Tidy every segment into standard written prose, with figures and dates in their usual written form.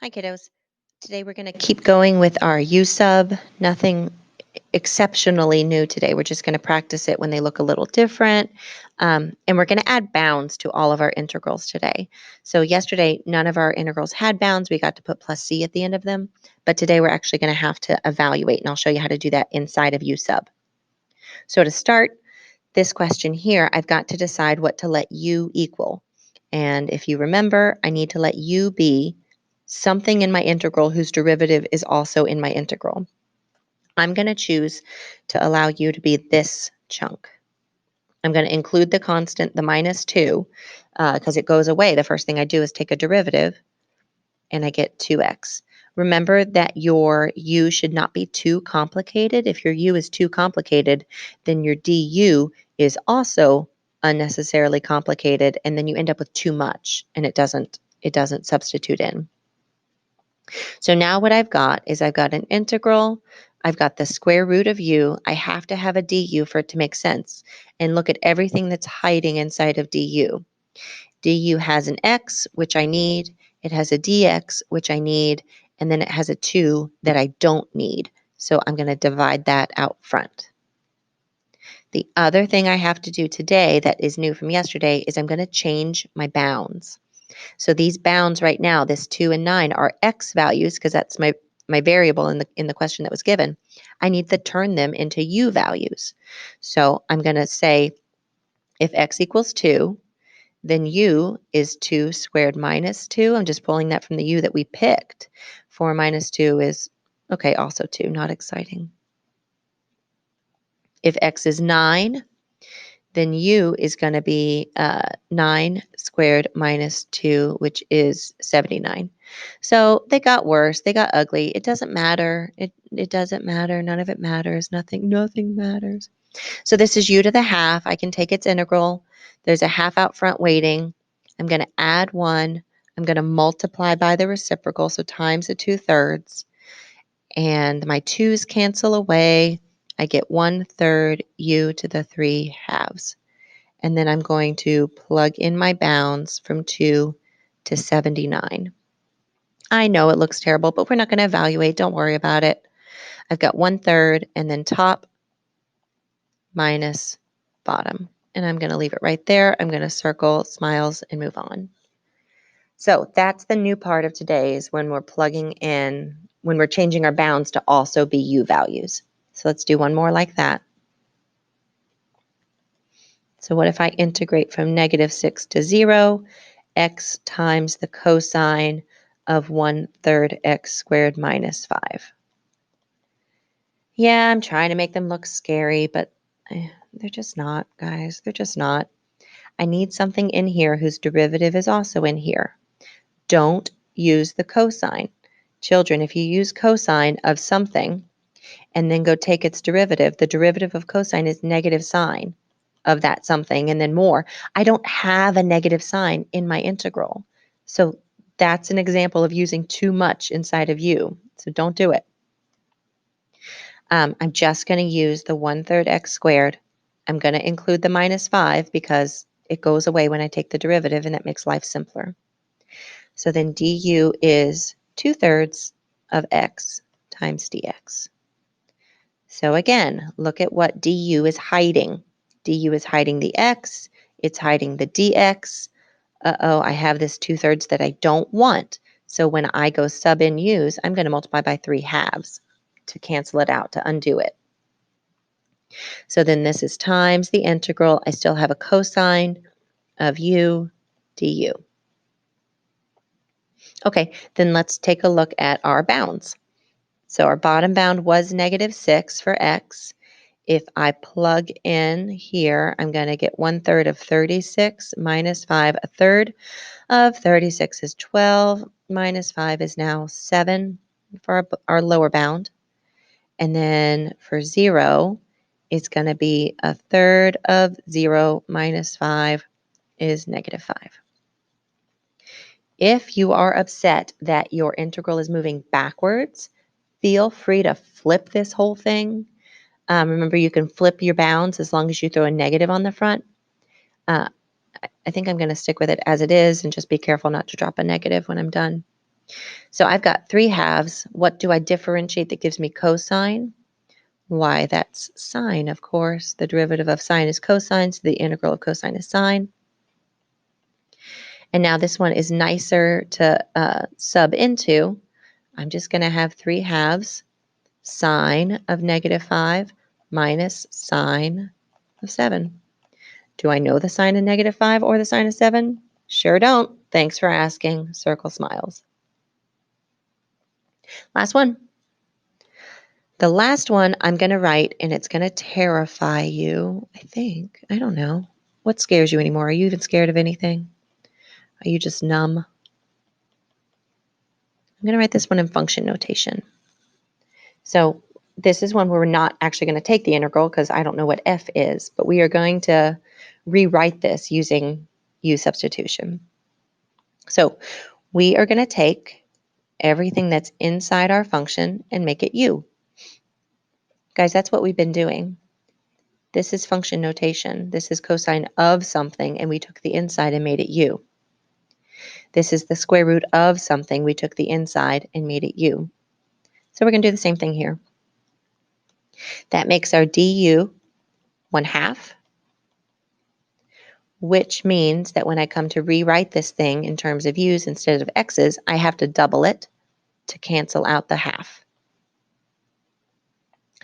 Hi, kiddos. Today we're going to keep going with our usub. Nothing exceptionally new today. We're just going to practice it when they look a little different. And we're going to add bounds to all of our integrals today. So yesterday, none of our integrals had bounds. We got to put plus c at the end of them. But today we're actually going to have to evaluate, and I'll show you how to do that inside of usub. So to start this question here, I've got to decide what to let u equal. And if you remember, I need to let u be something in my integral whose derivative is also in my integral. I'm going to choose to allow u to be this chunk. I'm going to include the constant, the minus 2, because it goes away. The first thing I do is take a derivative, and I get 2x. Remember that your u should not be too complicated. If your u is too complicated, then your du is also unnecessarily complicated, and then you end up with too much, and it doesn't substitute in. So now what I've got is I've got an integral, I've got the square root of u, I have to have a du for it to make sense. And look at everything that's hiding inside of du. Du has an x, which I need, it has a dx, which I need, and then it has a 2 that I don't need. So I'm going to divide that out front. The other thing I have to do today that is new from yesterday is I'm going to change my bounds. So these bounds right now, this 2 and 9, are x values because that's my variable in the question that was given. I need to turn them into u values. So I'm going to say if x equals 2, then u is 2 squared minus 2. I'm just pulling that from the u that we picked. 4 minus 2 is, okay, also 2, not exciting. If x is 9, then u is going to be 9 squared minus 2, which is 79. So they got worse. They got ugly. It doesn't matter. It doesn't matter. None of it matters. Nothing matters. So this is u to the half. I can take its integral. There's a half out front waiting. I'm going to add 1. I'm going to multiply by the reciprocal, so times the 2/3. And my 2's cancel away. I get 1/3 u to the 3/2. And then I'm going to plug in my bounds from 2 to 79. I know it looks terrible, but we're not going to evaluate. Don't worry about it. I've got 1/3 and then top minus bottom. And I'm going to leave it right there. I'm going to circle smiles and move on. So that's the new part of today is when we're plugging in, when we're changing our bounds to also be u values. So let's do one more like that. So what if I integrate from -6 to 0, x times the cosine of 1/3 x squared minus 5? Yeah, I'm trying to make them look scary, but they're just not, guys. They're just not. I need something in here whose derivative is also in here. Don't use the cosine. Children, if you use cosine of something and then go take its derivative, the derivative of cosine is negative sine of that something and then more. I don't have a negative sign in my integral. So that's an example of using too much inside of u. So don't do it. I'm just going to use the 1/3 x squared. I'm going to include the minus 5 because it goes away when I take the derivative and that makes life simpler. So then du is 2/3 of x times dx. So again, look at what du is hiding. Du is hiding the x, it's hiding the dx. Uh-oh, I have this 2/3 that I don't want. So when I go sub in u's, I'm going to multiply by 3/2 to cancel it out, to undo it. So then this is times the integral. I still have a cosine of u du. Okay, then let's take a look at our bounds. So our bottom bound was -6 for x. If I plug in here, I'm going to get 1/3 of 36 minus 5. 1/3 of 36 is 12. Minus 5 is now 7 for our lower bound. And then for 0, it's going to be 1/3 of 0 minus 5 is -5. If you are upset that your integral is moving backwards, feel free to flip this whole thing. Remember, you can flip your bounds as long as you throw a negative on the front. I think I'm going to stick with it as it is and just be careful not to drop a negative when I'm done. So I've got 3 halves. What do I differentiate that gives me cosine? Why, that's sine, of course. The derivative of sine is cosine, so the integral of cosine is sine. And now this one is nicer to sub into. I'm just going to have 3 halves sine of -5 minus sine of 7. Do I know the sine of -5 or the sine of 7? Sure don't. Thanks for asking. Circle smiles. Last one. The last one I'm going to write, and it's going to terrify you, I think. I don't know. What scares you anymore? Are you even scared of anything? Are you just numb? I'm going to write this one in function notation. So this is one where we're not actually going to take the integral because I don't know what f is, but we are going to rewrite this using u substitution. So we are going to take everything that's inside our function and make it u. Guys, that's what we've been doing. This is function notation. This is cosine of something, and we took the inside and made it u. This is the square root of something. We took the inside and made it u. So we're going to do the same thing here. That makes our du 1/2, which means that when I come to rewrite this thing in terms of u's instead of x's, I have to double it to cancel out the half.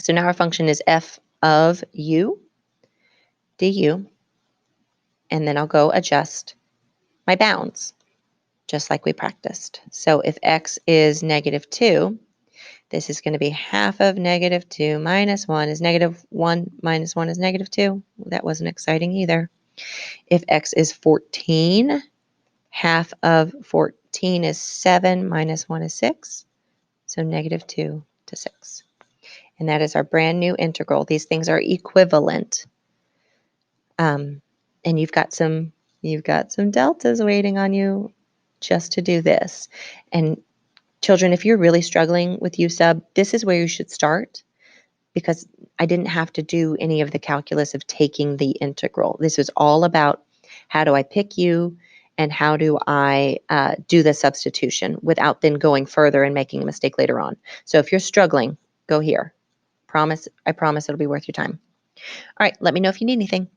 So now our function is f of u du, and then I'll go adjust my bounds, just like we practiced. So if x is -2, this is going to be half of -2 minus 1 is -1 minus 1 is -2. That wasn't exciting either. If x is 14, half of 14 is 7 minus 1 is 6. So -2 to 6. And that is our brand new integral. These things are equivalent. And you've got some deltas waiting on you just to do this. And children, if you're really struggling with usub, this is where you should start, because I didn't have to do any of the calculus of taking the integral. This was all about how do I pick u and how do I do the substitution without then going further and making a mistake later on. So if you're struggling, go here. I promise it'll be worth your time. All right, let me know if you need anything.